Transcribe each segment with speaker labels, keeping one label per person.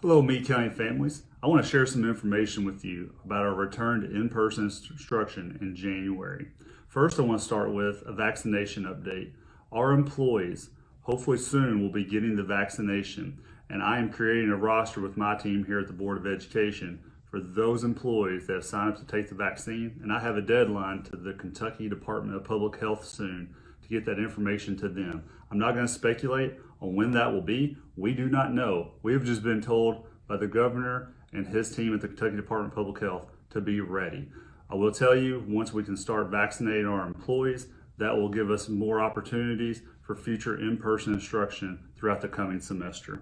Speaker 1: Hello, Meade County families. I want to share some information with you about our return to in-person instruction in January. First, I want to start with a vaccination update. Our employees, hopefully soon, will be getting the vaccination, and I am creating a roster with my team here at the Board of Education for those employees that have signed up to take the vaccine, and I have a deadline to the Kentucky Department of Public Health soon to get that information to them. I'm not going to speculate on when that will be. We do not know. We have just been told by the governor and his team at the Kentucky Department of Public Health to be ready. I will tell you, once we can start vaccinating our employees, that will give us more opportunities for future in-person instruction throughout the coming semester.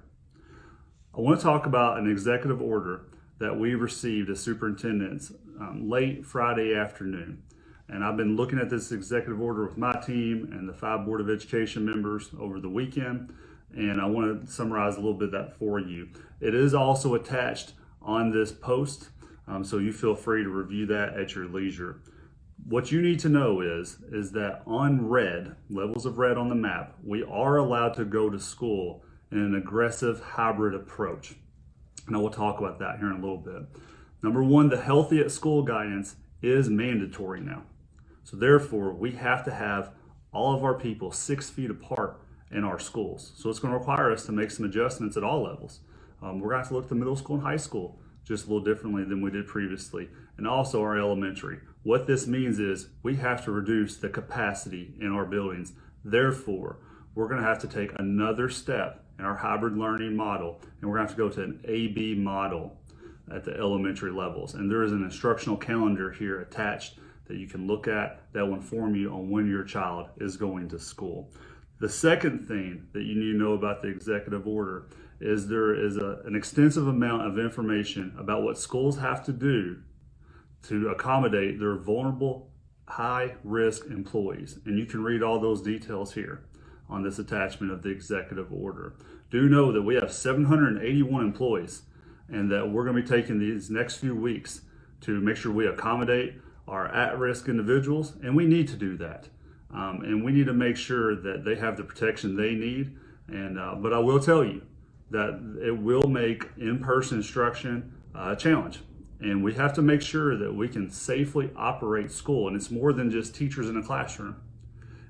Speaker 1: I want to talk about an executive order that we received as superintendents late Friday afternoon. And I've been looking at this executive order with my team and the 5 Board of Education members over the weekend, and I want to summarize a little bit of that for you. It is also attached on this post, so you feel free to review that at your leisure. What you need to know is that on red, levels of red on the map, we are allowed to go to school in an aggressive hybrid approach. And I will talk about that here in a little bit. Number one, the healthy at school guidance is mandatory now. So therefore, we have to have all of our people 6 feet apart in our schools. So it's going to require us to make some adjustments at all levels. We're going to have to look at the middle school and high school just a little differently than we did previously, and also our elementary. What this means is we have to reduce the capacity in our buildings. Therefore, we're going to have to take another step in our hybrid learning model, and we're going to have to go to an AB model at the elementary levels. And there is an instructional calendar here attached that you can look at that will inform you on when your child is going to school. The second thing that you need to know about the executive order is there is an extensive amount of information about what schools have to do to accommodate their vulnerable, high-risk employees. And you can read all those details here on this attachment of the executive order. Do know that we have 781 employees and that we're going to be taking these next few weeks to make sure we accommodate our at-risk individuals, and we need to do that. And we need to make sure that they have the protection they need. But I will tell you that it will make in-person instruction a challenge. And we have to make sure that we can safely operate school. And it's more than just teachers in a classroom.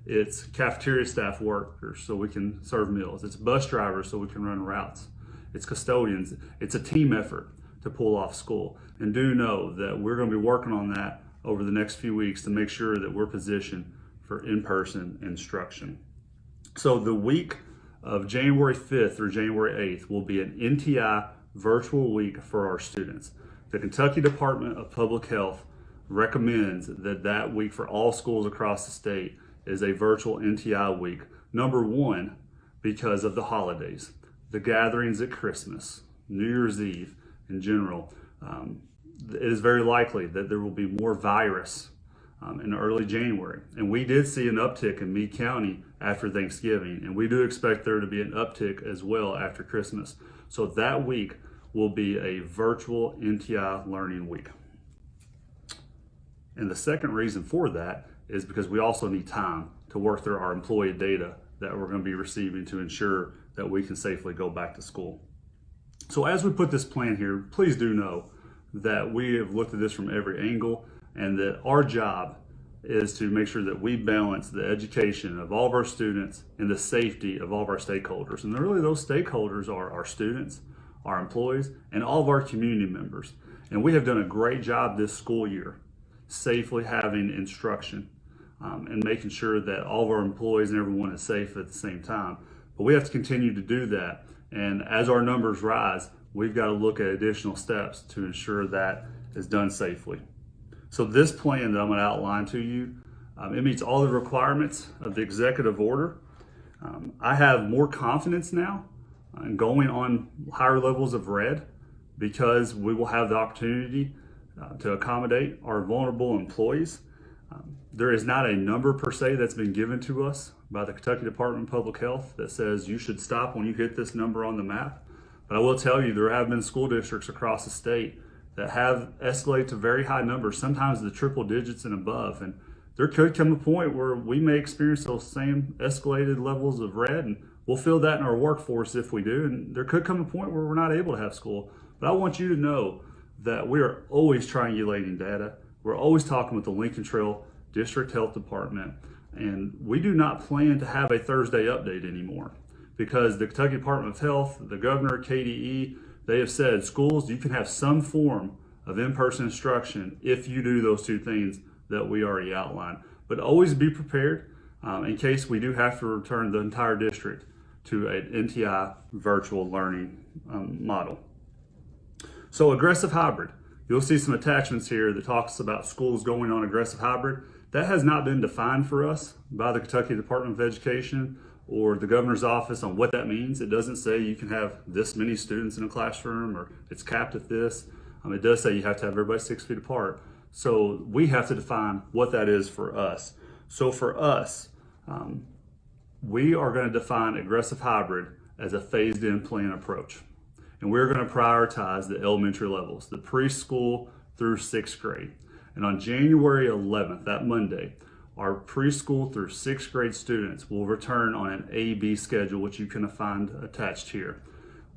Speaker 1: It's cafeteria staff workers so we can serve meals. It's bus drivers so we can run routes. It's custodians. It's a team effort to pull off school. And do know that we're going to be working on that over the next few weeks to make sure that we're positioned for in-person instruction. So the week of January 5th through January 8th will be an NTI virtual week for our students. The Kentucky Department of Public Health recommends that week for all schools across the state is a virtual NTI week. Number one, because of the holidays, the gatherings at Christmas, New Year's Eve in general. It is very likely that there will be more virus in early January. And we did see an uptick in Meade County after Thanksgiving, and we do expect there to be an uptick as well after Christmas. So that week will be a virtual NTI learning week. And the second reason for that is because we also need time to work through our employee data that we're going to be receiving to ensure that we can safely go back to school. So as we put this plan here, please do know that we have looked at this from every angle, and that our job is to make sure that we balance the education of all of our students and the safety of all of our stakeholders. And really those stakeholders are our students, our employees, and all of our community members. And we have done a great job this school year safely having instruction and making sure that all of our employees and everyone is safe at the same time. But we have to continue to do that. And as our numbers rise, we've got to look at additional steps to ensure that is done safely. So this plan that I'm going to outline to you, it meets all the requirements of the executive order. I have more confidence now in going on higher levels of red because we will have the opportunity to accommodate our vulnerable employees. There is not a number per se that's been given to us by the Kentucky Department of Public Health that says you should stop when you hit this number on the map. But I will tell you, there have been school districts across the state that have escalated to very high numbers, sometimes the triple digits and above. And there could come a point where we may experience those same escalated levels of red, and we'll feel that in our workforce if we do. And there could come a point where we're not able to have school. But I want you to know that we are always triangulating data. We're always talking with the Lincoln Trail District Health Department, and we do not plan to have a Thursday update anymore because the Kentucky Department of Health, the governor, KDE, they have said schools, you can have some form of in-person instruction if you do those two things that we already outlined. But always be prepared in case we do have to return the entire district to an NTI virtual learning model. So aggressive hybrid. You'll see some attachments here that talks about schools going on aggressive hybrid. That has not been defined for us by the Kentucky Department of Education or the governor's office on what that means. It doesn't say you can have this many students in a classroom or it's capped at this. It does say you have to have everybody 6 feet apart. So we have to define what that is for us. So for us, we are going to define aggressive hybrid as a phased in plan approach. And we're going to prioritize the elementary levels, the preschool through 6th grade. And on January 11th, that Monday, our preschool through 6th grade students will return on an A-B schedule, which you can find attached here.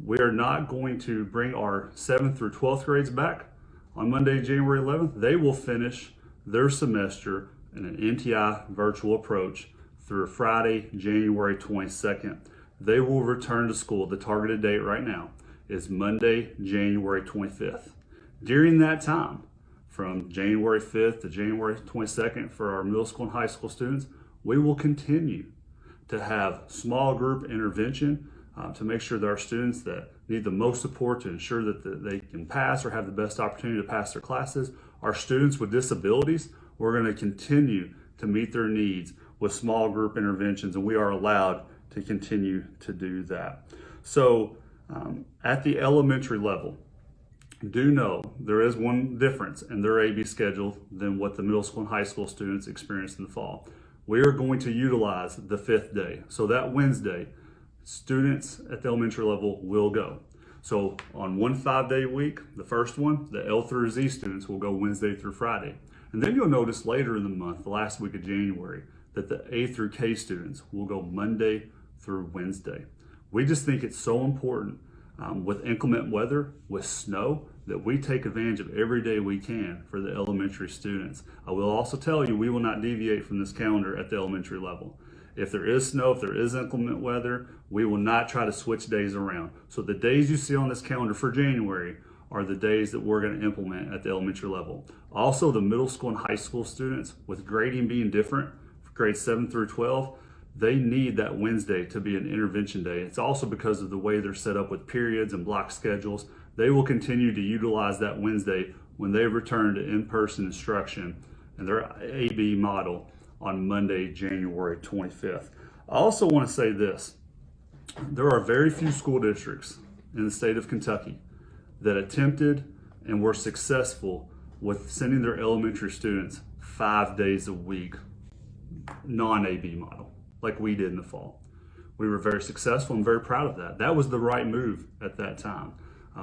Speaker 1: We are not going to bring our 7th through 12th grades back on Monday, January 11th. They will finish their semester in an NTI virtual approach through Friday, January 22nd. They will return to school. The targeted date right now is Monday, January 25th. During that time, from January 5th to January 22nd for our middle school and high school students, we will continue to have small group intervention to make sure that our students that need the most support to ensure that they can pass or have the best opportunity to pass their classes. Our students with disabilities, we're going to continue to meet their needs with small group interventions, and we are allowed to continue to do that. So at the elementary level, do know there is one difference in their AB schedule than what the middle school and high school students experienced in the fall. We are going to utilize the 5th day. So that Wednesday, students at the elementary level will go. So on one 5-day week, the first one, the L through Z students will go Wednesday through Friday. And then you'll notice later in the month, the last week of January, that the A through K students will go Monday through Wednesday. We just think it's so important with inclement weather, with snow, that we take advantage of every day we can for the elementary students. I will also tell you, we will not deviate from this calendar at the elementary level. If there is snow, if there is inclement weather, we will not try to switch days around. So the days you see on this calendar for January are the days that we're going to implement at the elementary level. Also, the middle school and high school students, with grading being different, for grades 7 through 12, they need that Wednesday to be an intervention day. It's also because of the way they're set up with periods and block schedules. They will continue to utilize that Wednesday when they return to in-person instruction and their AB model on Monday, January 25th. I also want to say this. There are very few school districts in the state of Kentucky that attempted and were successful with sending their elementary students 5 days a week, non-AB model, like we did in the fall. We were very successful and very proud of that. That was the right move at that time.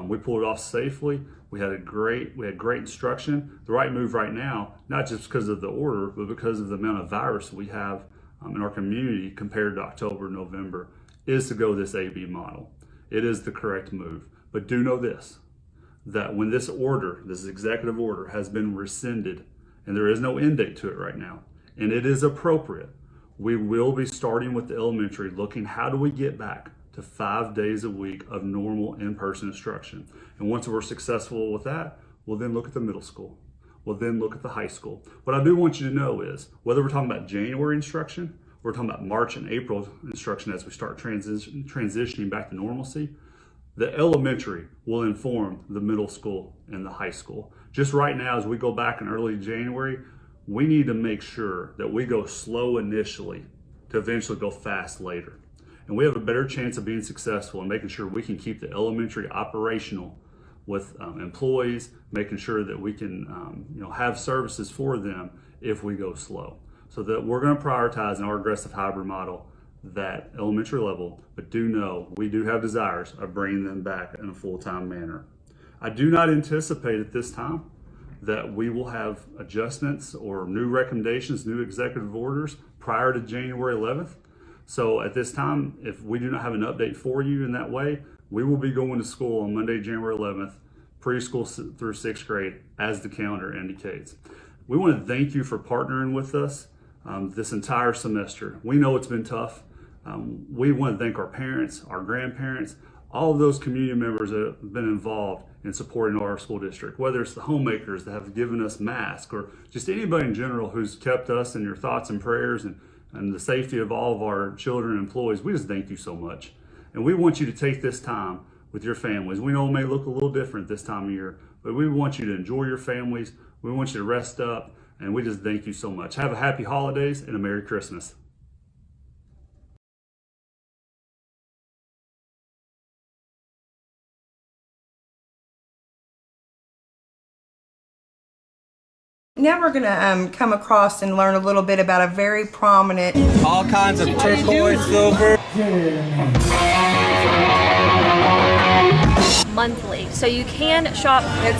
Speaker 1: We pulled it off safely. We had great instruction. The right move right now, not just because of the order, but because of the amount of virus we have in our community compared to October, November, is to go this AB model. It is the correct move. But do know this, that when this order, this executive order, has been rescinded, and there is no end date to it right now, and it is appropriate, we will be starting with the elementary, looking how do we get back to 5 days a week of normal in-person instruction. And once we're successful with that, we'll then look at the middle school. We'll then look at the high school. What I do want you to know is, whether we're talking about January instruction, we're talking about March and April instruction as we start transitioning back to normalcy, the elementary will inform the middle school and the high school. Just right now, as we go back in early January, we need to make sure that we go slow initially to eventually go fast later. And we have a better chance of being successful in making sure we can keep the elementary operational with employees, making sure that we can have services for them if we go slow. So that we're going to prioritize in our aggressive hybrid model that elementary level, but do know we do have desires of bringing them back in a full-time manner. I do not anticipate at this time that we will have adjustments or new recommendations, new executive orders prior to January 11th. So at this time, if we do not have an update for you in that way, we will be going to school on Monday, January 11th, preschool through 6th grade, as the calendar indicates. We want to thank you for partnering with us this entire semester. We know it's been tough. We want to thank our parents, our grandparents, all of those community members that have been involved in supporting our school district, whether it's the homemakers that have given us masks or just anybody in general who's kept us in your thoughts and prayers and the safety of all of our children and employees. We just thank you so much. And we want you to take this time with your families. We know it may look a little different this time of year, but we want you to enjoy your families. We want you to rest up, and we just thank you so much. Have a happy holidays and a Merry Christmas.
Speaker 2: Now we're going to come across and learn a little bit about a very prominent...
Speaker 3: All kinds of turquoise, silver.
Speaker 4: Monthly, so you can shop.
Speaker 2: It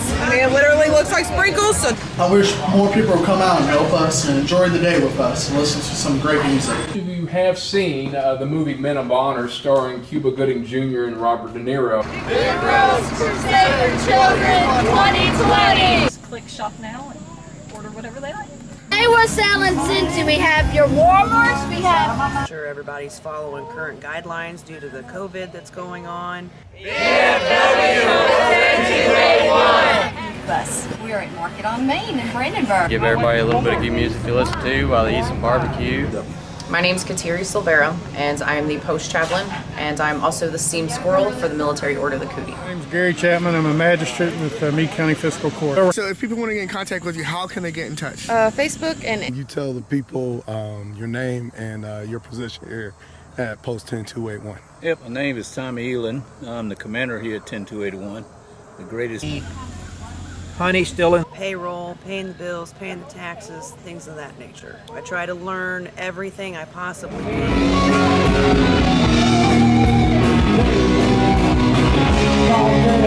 Speaker 2: literally looks like sprinkles. So.
Speaker 5: I wish more people would come out and help us and enjoy the day with us and listen to some great music.
Speaker 6: You have seen the movie Men of Honor starring Cuba Gooding Jr. and Robert De Niro.
Speaker 4: Big Rose Crusade for Children 2020! Just click shop now and order whatever they like.
Speaker 7: Today we're selling Cincy. We have your warmers, we have...
Speaker 8: I'm sure everybody's following current guidelines due to the COVID that's going on.
Speaker 7: Bus. We're at Market on Main in Brandenburg.
Speaker 3: Give everybody a little bit of good music to listen to while they eat some barbecue.
Speaker 9: My name is Kateri Silvera, and I am the post chaplain, and I'm also the steam squirrel for the Military Order of the Cootie.
Speaker 10: My name is Gary Chapman. I'm a magistrate with Meade County Fiscal Court.
Speaker 5: So if people want to get in contact with you, how can they get in touch?
Speaker 9: Facebook and...
Speaker 10: You tell the people your name and your position here at Post 10281.
Speaker 3: Yep, my name is Tommy Elin. I'm the commander here at 10281. The greatest... Honey still in
Speaker 8: Payroll, paying the bills, paying the taxes, things of that nature. I try to learn everything I possibly can.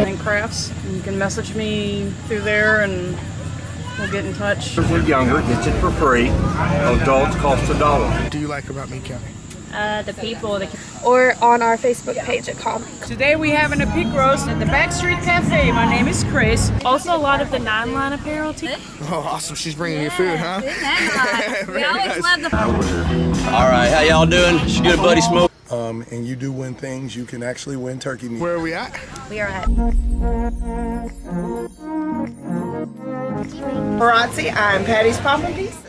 Speaker 2: And crafts. You can message me through there and we'll get in touch.
Speaker 3: If you're younger, gets it for free. Adults cost $1.
Speaker 5: What do you like about Meade County?
Speaker 4: The people,
Speaker 7: Or on our Facebook page at Com.
Speaker 2: Today we having a pig roast at the Backstreet Cafe. My name is Chris.
Speaker 4: also a lot of the non-line apparel too.
Speaker 5: Oh, awesome. She's bringing you food, huh?
Speaker 4: We always love the
Speaker 3: All right, how y'all doing? It's good, buddy Smoke.
Speaker 10: And you do win things. You can actually win turkey meat.
Speaker 5: Where are we at?
Speaker 7: We are at...
Speaker 2: Parazzi, I'm Patty's Poppin' Piece.